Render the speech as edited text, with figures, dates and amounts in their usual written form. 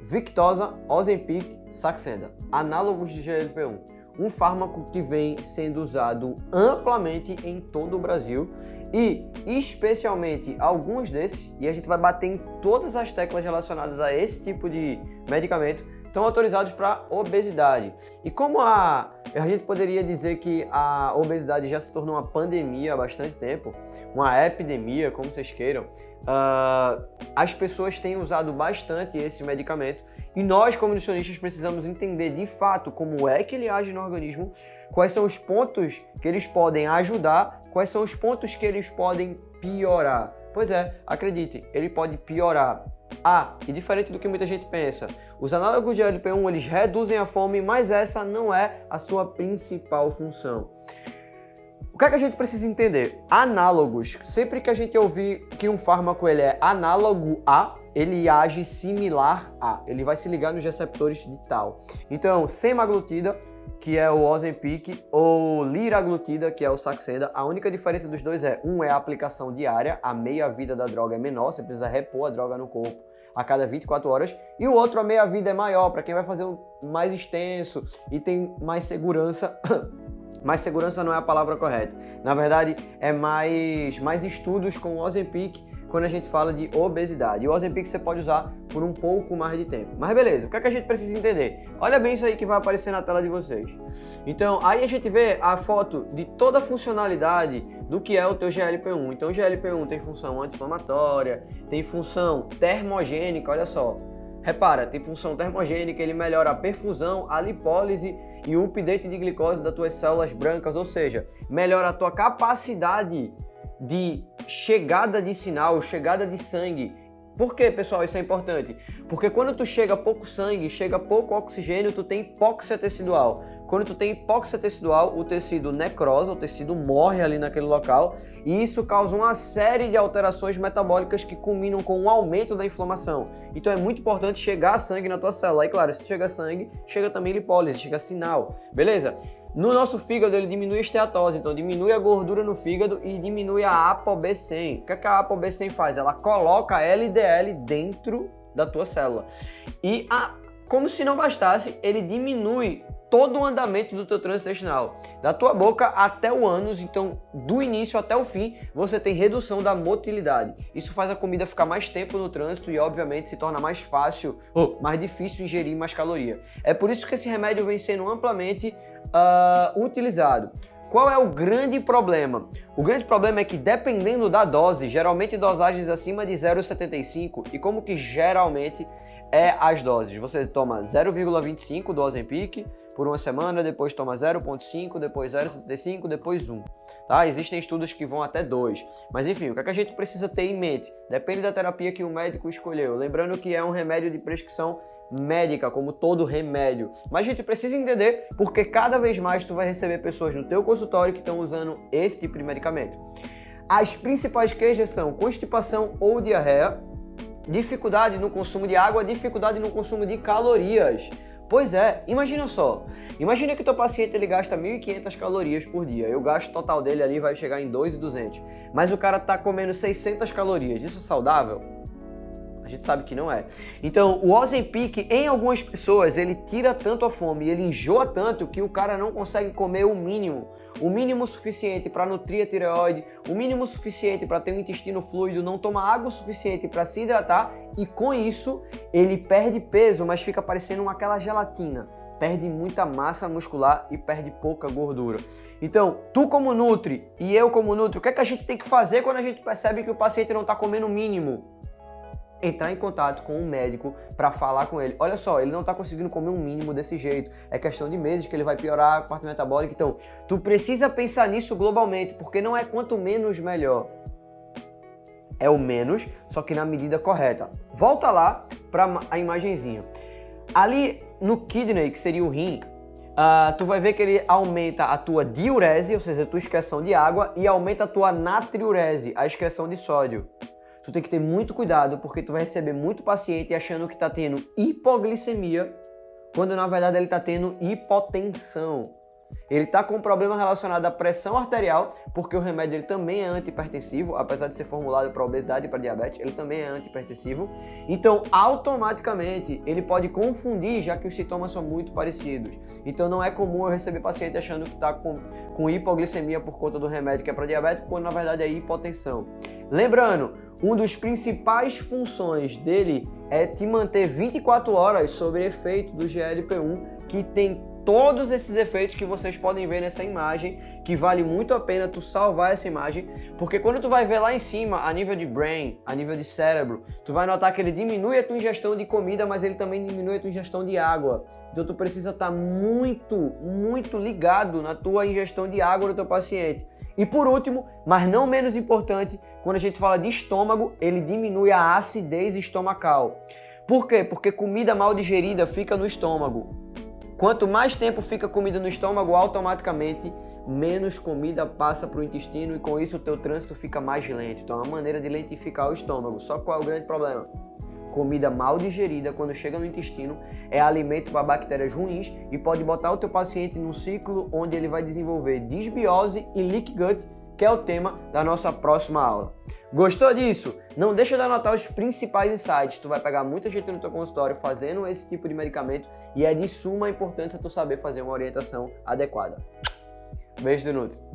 Victoza, Ozempic, Saxenda, análogos de GLP-1. Um fármaco que vem sendo usado amplamente em todo o Brasil e especialmente alguns desses, e a gente vai bater em todas as teclas relacionadas a esse tipo de medicamento, estão autorizados para obesidade. E como a gente poderia dizer que a obesidade já se tornou uma pandemia há bastante tempo, uma epidemia, como vocês queiram, as pessoas têm usado bastante esse medicamento e nós, como nutricionistas, precisamos entender de fato como é que ele age no organismo, quais são os pontos que eles podem ajudar, quais são os pontos que eles podem piorar. Pois é, acredite, ele pode piorar. E diferente do que muita gente pensa, os análogos de GLP-1 eles reduzem a fome, mas essa não é a sua principal função. O que é que a gente precisa entender? Análogos. Sempre que a gente ouvir que um fármaco ele é análogo a, ele age similar a. Ele vai se ligar nos receptores de tal. Então, semaglutida, que é o Ozempic, ou liraglutida, que é o Saxenda, a única diferença dos dois um é a aplicação diária, a meia-vida da droga é menor, você precisa repor a droga no corpo a cada 24 horas, e o outro, a meia-vida é maior, para quem vai fazer mais extenso e tem mais segurança. Mais segurança não é a palavra correta. Na verdade, é mais estudos com o Ozempic quando a gente fala de obesidade. E o Ozempic você pode usar por um pouco mais de tempo. Mas beleza, o que é que a gente precisa entender? Olha bem isso aí que vai aparecer na tela de vocês. Então, aí a gente vê a foto de toda a funcionalidade do que é o teu GLP-1. Então, o GLP-1 tem função anti-inflamatória, tem função termogênica, olha só. Repara, tem função termogênica, ele melhora a perfusão, a lipólise e o update de glicose das tuas células brancas, ou seja, melhora a tua capacidade de chegada de sinal, chegada de sangue. Por que, pessoal, isso é importante? Porque quando tu chega pouco sangue, chega pouco oxigênio, tu tem hipóxia tecidual. Quando tu tem hipóxia tecidual, o tecido necrosa, o tecido morre ali naquele local e isso causa uma série de alterações metabólicas que culminam com um aumento da inflamação. Então é muito importante chegar sangue na tua célula. E claro, se chega sangue, chega também lipólise, chega sinal, beleza? No nosso fígado ele diminui a esteatose, então diminui a gordura no fígado e diminui a ApoB100. O que a ApoB100 faz? Ela coloca LDL dentro da tua célula. E como se não bastasse, ele diminui todo o andamento do teu trânsito intestinal, da tua boca até o ânus, então do início até o fim você tem redução da motilidade. Isso faz a comida ficar mais tempo no trânsito e obviamente se torna mais fácil ou mais difícil ingerir mais caloria. É por isso que esse remédio vem sendo amplamente utilizado. Qual é o grande problema? O grande problema é que dependendo da dose, geralmente dosagens acima de 0,75 e como que geralmente é as doses. Você toma 0,25 do Ozempic por uma semana, depois toma 0,5, depois 0,75, depois 1. Tá? Existem estudos que vão até 2. Mas enfim, o que a gente precisa ter em mente? Depende da terapia que o médico escolheu. Lembrando que é um remédio de prescrição médica, como todo remédio. Mas a gente precisa entender porque cada vez mais tu vai receber pessoas no teu consultório que estão usando esse tipo de medicamento. As principais queixas são constipação ou diarreia, dificuldade no consumo de água, dificuldade no consumo de calorias. Pois é, imagina só. Imagina que o teu paciente ele gasta 1.500 calorias por dia. E o gasto total dele ali vai chegar em 2.200. Mas o cara tá comendo 600 calorias. Isso é saudável? A gente sabe que não é. Então, o Ozempic, em algumas pessoas, ele tira tanto a fome, ele enjoa tanto que o cara não consegue comer o mínimo suficiente para nutrir a tireoide, o mínimo suficiente para ter um intestino fluido, não toma água suficiente para se hidratar e com isso ele perde peso, mas fica parecendo aquela gelatina. Perde muita massa muscular e perde pouca gordura. Então, tu como nutri e eu como nutri, o que é que a gente tem que fazer quando a gente percebe que o paciente não está comendo o mínimo? Entrar em contato com um médico para falar com ele. Olha só, ele não está conseguindo comer um mínimo desse jeito. É questão de meses que ele vai piorar a parte metabólica. Então, tu precisa pensar nisso globalmente, porque não é quanto menos melhor. É o menos, só que na medida correta. Volta lá para a imagenzinha. Ali no kidney, que seria o rim, tu vai ver que ele aumenta a tua diurese, ou seja, a tua excreção de água, e aumenta a tua natriurese, a excreção de sódio. Tu tem que ter muito cuidado, porque tu vai receber muito paciente achando que tá tendo hipoglicemia, quando na verdade ele tá tendo hipotensão. Ele está com um problema relacionado à pressão arterial, porque o remédio ele também é antihipertensivo, apesar de ser formulado para obesidade e para diabetes, ele também é antihipertensivo. Então, automaticamente, ele pode confundir, já que os sintomas são muito parecidos. Então, não é comum eu receber paciente achando que está com hipoglicemia por conta do remédio que é para diabetes, quando na verdade é hipotensão. Lembrando, uma das principais funções dele é te manter 24 horas sobre efeito do GLP-1, que tem todos esses efeitos que vocês podem ver nessa imagem, que vale muito a pena tu salvar essa imagem, porque quando tu vai ver lá em cima, a nível de brain, a nível de cérebro, tu vai notar que ele diminui a tua ingestão de comida, mas ele também diminui a tua ingestão de água. Então tu precisa estar muito ligado na tua ingestão de água do teu paciente. E por último, mas não menos importante, quando a gente fala de estômago, ele diminui a acidez estomacal. Por quê? Porque comida mal digerida fica no estômago. Quanto mais tempo fica comida no estômago, automaticamente menos comida passa para o intestino e com isso o teu trânsito fica mais lento. Então é uma maneira de lentificar o estômago. Só qual é o grande problema? Comida mal digerida, quando chega no intestino, é alimento para bactérias ruins e pode botar o teu paciente num ciclo onde ele vai desenvolver disbiose e leaky gut, que é o tema da nossa próxima aula. Gostou disso? Não deixa de anotar os principais insights. Tu vai pegar muita gente no teu consultório fazendo esse tipo de medicamento e é de suma importância tu saber fazer uma orientação adequada. Beijo do Nutri.